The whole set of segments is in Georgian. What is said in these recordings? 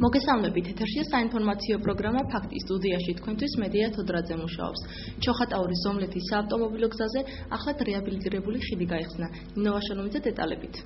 მოგესალმებით, ეთერშია საინფორმაციო პროგრამა ფაქტი სტუდიაში თქვენთვის მედია თოდრაძე მუშაობს. ჩოხატაურის ზომლეთის საავტომობილო გზაზე ახლად რეაბილიტირებული ხიდი გაიხსნა. ნინო ვაშონომიძე დეტალებით.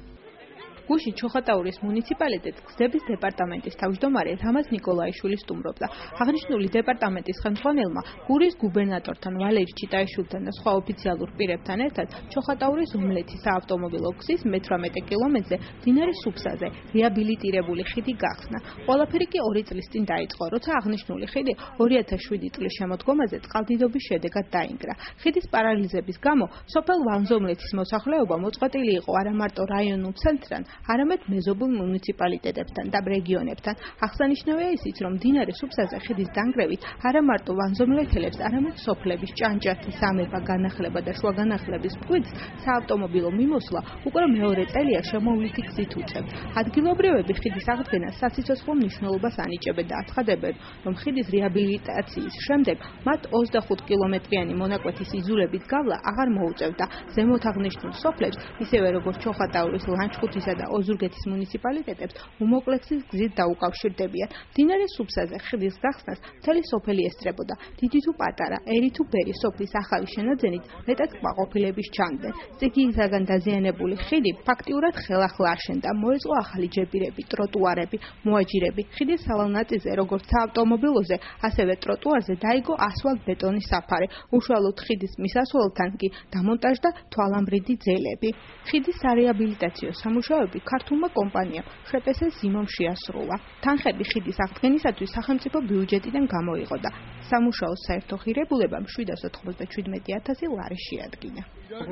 გუშინ ჩოხატაურის მუნიციპალიტეტს გზების დეპარტამენტის თავმჯდომარე რამაზ ნიკოლაიშვილი სტუმრობდა. აღნიშნული დეპარტამენტის ხელმძღვანელმა გურიის გუბერნატორთან ვალერი ჩიტაიშვილთან და სხვა ოფიციალურ პირებთან ერთად ჩოხატაურის ზომლეთის საავტომობილო გზის 18 კილომეტრზე მდინარე სუფსაზე რეაბილიტირებული ხიდი გახსნა. ყველაფერი კი 2 წლის წინ დაიწყო, როცა აღნიშნული ხიდი 2007 წლის შემოდგომაზე წყალდიდობის შედეგად დაინგრა. ხიდის პარალიზების გამო სოფელ ვანზომლეთის მოსახლეობა მოწყვეტილი იყო არა მარტო რაიონულ ცენტრთან, არამედ მეზობლ მუნიციპალიტეტებთან და რეგიონებთან. აღსანიშნავია ისიც, რომ მდინარე სუფსაზე ხიდის დანგრევით არა მარტო ვანზომლეთელებს, არამედ სოფლების ჭანჭათი, სამება, განახლება და შუა განახლების მკვიდრს საავტომობილო მიმოსვლა უკვე მეორე წელია შემოვლითი გზით უწევთ. ადგილობრივები ხიდის აღდგენას სასიცოცხლო მნიშვნელობას ანიჭებენ და აცხადებენ, რომ ხიდის რეაბილიტაციის შემდეგ მათ 25 კილომეტრიანი მონაკვეთის იზოლებით გავლა აღარ მოუწევდა. ზემოთ აღნიშნულ სოფლებს, ისევე როგორც ჩოხატაურის, ლანჩხუთისა და ოზურგეთის მუნიციპალიტეტებს უმოკლექსის გზით დაუკავშირდებიან. მდინარე სუფსაზე ხიდის გახსნას მთელი სოფელი ესწრებოდა. დიდი თუ პატარა, ერი თუ ბერი სოფლის ახალი შენაძენით მეტად კმაყოფილების ჩანდნენ. წიგნისაგან დაზიანებული ხიდი ფაქტიურად ხელახლა აშენდა. მოეწყო ახალი ჯებირები, ტროტუარები, მოაჯირები. ხიდის სავალ ნაწილზე, როგორც საავტომობილოზე, ასევე ტროტუარზე დაიგო ასფალტ-ბეტონის საფარე. უშუალოდ ხიდის მისასვლელთან კი დამონტაჟდა თვალამბრიდი ძელები. ხიდისარეაბილიტაციო სამუშაოები ქართულმა კომპანიამ შპს ზიმომ შეასრულა. თანხები ხიდის აღდგენისათვის სახელმწიფო ბიუჯეტიდან გამოიყო და სამუშაოს საერთო ღირებულებამ 797,000 ლარი შეადგინა.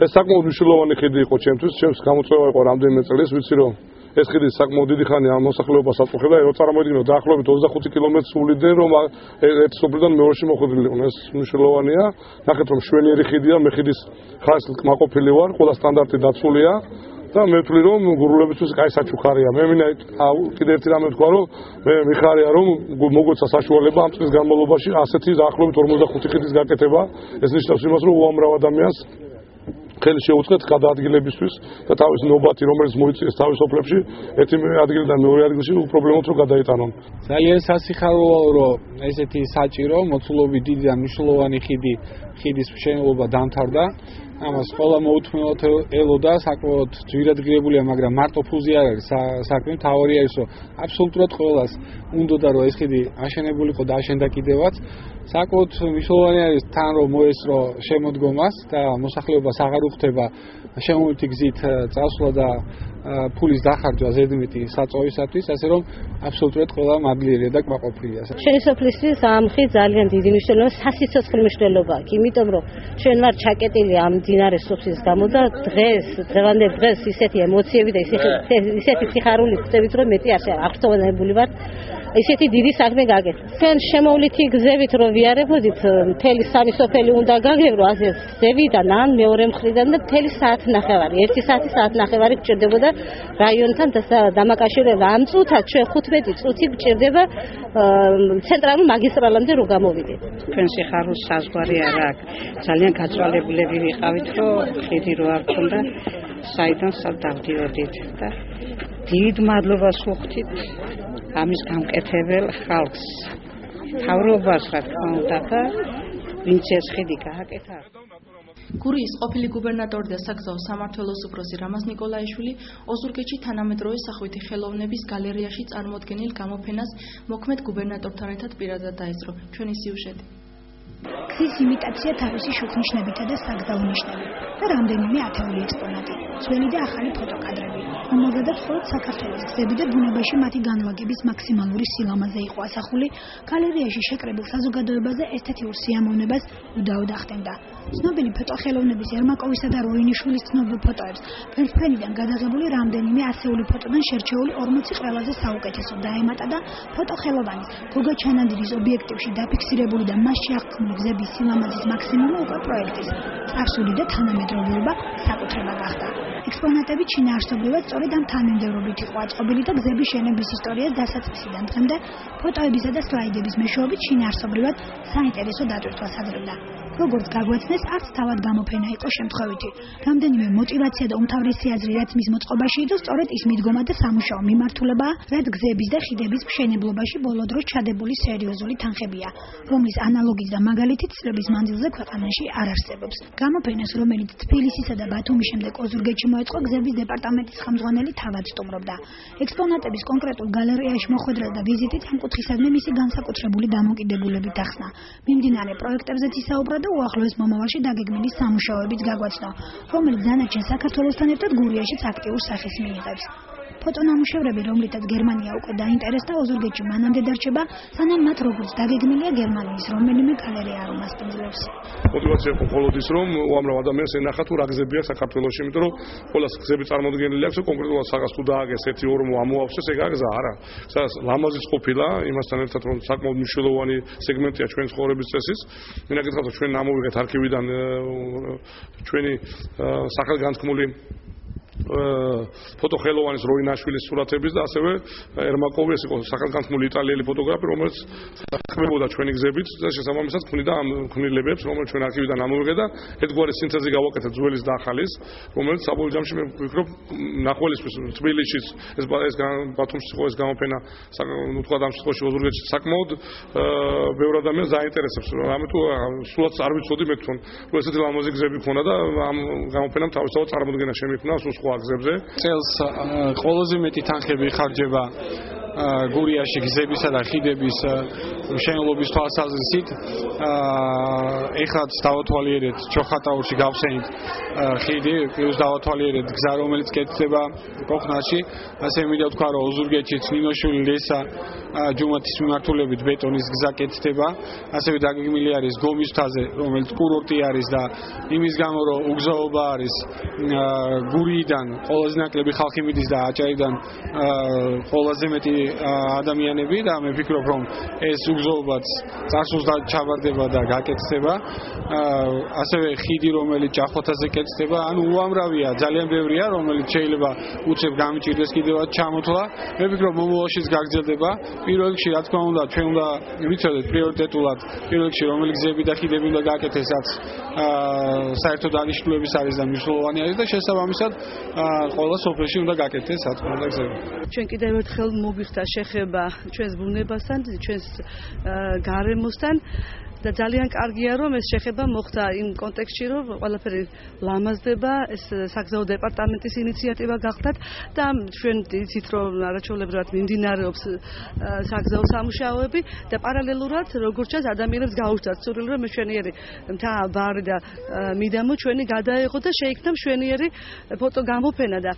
ეს საკმაოდ მნიშვნელოვანი ხიდი იყო ჩემთვის, ჩემს გამოწვევა იყო რამდენიმე წელს, ვიცი რომ ეს ხიდი საკმაოდ დიდი ხანი ამ მოსახლეობას აწუხებდა, რომ წარმოვიდგინოთ დაახლოებით 25 კილომეტრს სულიდან რომ ერთ სოფლიდან მეორეში მოხვედრილი იყო. ეს მნიშვნელოვანია. ნახეთ რომ შვენიერი ხიდია, მე ხიდის ხარისხით კმაყოფილი ვარ, ყველა სტანდარტი დაცულია. და მე ვთვლი რომ გურულებისთვის კაი საჩუქარია. მე მინდა კიდე ერთი რამე ვთქვა რომ მე მიხარია რომ მოგვეცა საშუალება ამ წლის განმავლობაში ასეთი დაახლოებით 45 ხიდის გაკეთება. ეს ნიშნავს იმას რომ უამრავ ადამიანს ხელი შეუწყეთ გადაადგილებისთვის და თავის ნობათი რომელიც მოიწიეს თავის სოფლებში ერთი ადგილიდან მეორე ადგილში უპრობლემოდ რომ გადაეტანონ. ძალიან სასიხარულოა რომ ესეთი საჭირო მოცულობით დიდი და მნიშვნელოვანი ხიდის მშენებლობა დამთავრდა. ამას ყველა მოუთმენლად ელოდა, საკმაოდ ძვირადღირებულია, მაგრამ მარტო ფულზე არ არის საქმე, თავარია ის რომ აბსოლუტურად ყველას უნდოდა რომ ეს ხიდი აშენებულიყო და აშენდა კიდევაც. საკმაოდ მნიშვნელოვანი არის თან რომ მოესწრო შემოდგომას და მოსახლეობას აღარ უხდება შემოვლითი გზით წასვლა და ფულის დახარჯვა ზედმეტი საწოვისათვის, ასე რომ აბსოლუტურად ყველა მადლიერია და კმაყოფილია. ჩვენი სოფლისთვის ამ ხიდს ძალიან დიდი მნიშვნელობა, სასიცოცხლო მნიშვნელობა აქვს, იმიტომ რომ ჩვენ ვართ ჩაკეტილი ამ მდინარე სუფსის გამო და დღევანდელ დღეს ისეთი ემოციები და ისეთი სიხარული ხდებით, რომ მეტი არ აღწევანებული ვართ. ისეთი დიდი საქმე გაკეთეთ. ჩვენ შემოვლითი გზებით რომ ვიარებოდით, მთელი სამი სოფელი უნდა გაგებრო ასე ზევიდან ან მეორე მხრიდან და მთელი საათნახევარი, 1 საათნახევარი გჭირდებოდა რაიონთან დამაკავშირება. ამ წუთად ჩვენ 15 წუთი გჭირდება ცენტრალურ მაგისტრალამდე რომ გამოვიდეთ. ჩვენ სიხარულს საზღვარი არ აქვს. ძალიან გაწვალებულები ვიყავით, რომ ხიდი რო არ ქონდა, საიდან სად დავდიოდით და დიდ მადლობას ვუხდით ამის გამკეთებელ ხალხს, მთავრობას რა თქმა უნდა და ვინც ეს ხიდი გააკეთა. გურიის ყოფილი გუბერნატორი და საგზაო სამმართველოს უფროსი რამაზ ნიკოლაიშვილი ოზურგეთში თანამედროვე სახვითი ხელოვნების გალერეაში წარმოდგენილ გამოფენას მოქმედ გუბერნატორთან ერთად პირადად დაესწრო. ჩვენი სიუჟეტი. გზის იმიტაცია თავისი შუქნიშნებითა და საგზაო ნიშნებით და რამდენიმე ათეული ექსპონატი, ძველი და ახალი ფოტოკადრები. მომზადებს მხოლოდ საქართველოს გზები და ბუნებაში მათი განლაგების მაქსიმალური სილამაზე იყო ასახული. გალერეაში შეკრებილ საზოგადოებაზე ესთეტიურ სიამოვნებას უდაოდ ახდენდა. ცნობილი ფოტოხელოვნების ერმაკოვისა და როინიშვილის ცნობილ ფოტოებს ვერცხლიდან გადაღებული რამდენიმე ასეული ფოტოდან შერჩეული 40 ყველაზე საუკეთესო დაემატა და ფოტოხელოვანის გოგა ჩანადირის ობიექტივში დაფიქსირებული და მასში აღქმული გზების სილამაზის მაქსიმუმი უკვე პროექტის წარსული და თანამედროვეობა საკუთრება გახდა. ექსპონატები შინაარსობრივად სწორედ ამ თანმიმდევრობით იყო აწყობილი და გზების შენების ისტორიას დასაწყისიდან დღემდე ფოტოებისა და სლაიდების მეშვეობით შინაარსობრივად საინტერესო დატვირთვას აძლევდა. როგორც გაგვაცნეს, არც თავად გამოფენა იყო შემთხვევითი. რამდენიმე მოტივაცია და უმთავრესი აზრი, რაც მის მოწყობაში იდო, სწორედ ის მიდგომა და სამუშაო მიმართულებაა, რაც გზების და ხიდების მშენებლობაში ბოლო დროს ჩადებული სერიოზული თანხებია, რომლის ანალოგიც და მაგალითიც წლების მანძილზე ქვეყანაში არ არსებობს. გამოფენას, რომელიც თბილისისა და ბათუმის შემდეგ ოზურგეთში მოეწყო, გზების დეპარტამენტის ხელმძღვანელი თავად სტუმრობდა. ექსპონატების კონკრეტულ გალერეაში მოხვედრა და ვიზიტით ამ კუთხისადმი მისი განსაკუთრებული დამოკიდებულებით ახსნა. მიმდინარე პროექტებზეც ისაუბრა და უახლოეს მომავალში დაგეგმილი სამუშაოებიც გაგვაცნო, რომელიც დანარჩენ საქართველოსთან ერთად გურიაშიც აქტიურ სახეს მიიღებს. ფოტონამუშევრები, რომლითაც გერმანია უკვე დაინტერესდა, ოზურგეთში მანამდე დარჩება, სანამ მათ როგორც დაგეგმილია გერმანიის რომელიმე გალერეა არ უმასპინძლებს. მოტივაცია იყო მხოლოდ ის, რომ უამრავ ადამიანს ენახა თუ რა გზებია საქართველოში, იმიტომ რომ ყველას გზები წარმოდგენილი აქვს, კონკრეტულად საგას თუ დააგეს 1-2 ამოავსეს, ეგ გზა არა. სადაც ლამაზიც ყოფილა, იმასთან ერთად რომ საკმაოდ მნიშვნელოვანი სეგმენტია ჩვენი ცხოვრების წესის. მინდა გითხრათ, რომ ჩვენ ამოვიღეთ არქივიდან ჩვენი სახელგანთქმული ფოტოხელოვანის როინაშვილის სურათების და ასევე ერმაკოვი, ეს იყო სახელგანთქმული იტალიელი ფოტოგრაფი, რომელიც ხმებოდა ჩვენი გზებით და შესაბამისად ქმნიდა ამ ქმნილებებს, რომელიც ჩვენ არქივიდან ამოვიღეთ და ერთგვარი სინთეზი გავაკეთეთ ძველის და ახალის, რომელიც საბოლოო ჯამში მე ვფიქრობ ნახველისთვის თბილისშიც ეს ბათუმში იყო ეს გამოფენა, ну თქვა ამ შემთხვევაში ოზურგეთში საკმაოდ ბევრ ადამიანს დაინტერესებს, ამიტომ სულაც არ ვიცოდი მე თვითონ, რომ ესეთი ლამაზი გზები ქონა და ამ გამოფენამ თავისთავად წარმოდგენა შემიქმნა სხვა გზებზე. წელს ყველაზე მეტი თანხები ხარჯება გურიაში გზებისა და ხიდების მშენებლობის თვალსაზრისით. ეხლაც დავათვალიერეთ ჩოხატაურში გავხსენით ხიდი, პლუს დავათვალიერეთ გზა, რომელიც კეთდება კოხნაში. ასე მინდა ვთქვა, რომ ოზურგეთშიც ნინოშვილი ლესა ჯუმათის მიმართულებით ბეტონის გზა კეთდება. ასევე დაგეგმილი არის გომის მთაზე, რომელიც კურორტი არის და იმის გამო, რომ უგზაობა არის გურიიდან ყველაზე ნაკლები ხალხი მიდის და აჭარიდან ყველაზე მეტი ადამიანები და მე ვფიქრობ, რომ ეს უგზაობაც წარსულს ჩაბარდება და გაკეთდება. ასევე ხიდი, რომელიც ჭახოთაზე კეთდება, ანუ უამრავია, ძალიან ბევრია, რომელიც შეიძლება უცებ გამიჭირდეს კიდევაც ჩამოთვლა. მე ვფიქრობ, მომავალშიც გაგრძელდება. პირველ რიგში, რა თქმა უნდა, ჩვენ უნდა ვიცოდეთ პრიორიტეტულად, პირველ რიგში, რომელი გზები და ხიდები უნდა გაკეთდეს, რაც საერთოდ დანიშნულების არის და მნიშვნელოვანი არის და შესაბამისად ყველა სოფელში უნდა გაკეთდეს, რა თქმა უნდა, გზები. ჩვენ კიდევ ერთხელ მოგვიხდა შეხება ჩვენს ბუნებასთან, ჩვენს გარემოსთან და ძალიან კარგია, რომ ეს შეხება მოხდა იმ კონტექსტში, რომ ყველაფერი ლამაზდება, ეს საგზაო დეპარტამენტის ინიციატივა გახდათ და ჩვენ იცით, რომ არაჩვეულებრივად მიმდინარეობს საგზაო სამუშაოები და პარალელურად, როგორც ჩანს, ადამიანებს გაუჩნდათ სურვილი, რომ მეშვენიერი მთა ბარი და მიდამო ჩვენი გადაეღო და შეიქმნა მშვენიერი ფოტოგამოფენა და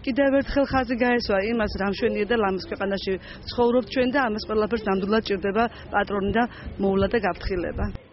კიდევ ერთხელ ხაზი გაესვა იმას, რა მშვენიერ და ლამაზ ქვეყანაში ცხოვრობთ ჩვენ და ამას ყველაფერს ნამდვილად ჭირდება პატრონი და მოვლა და გაფრთხილება.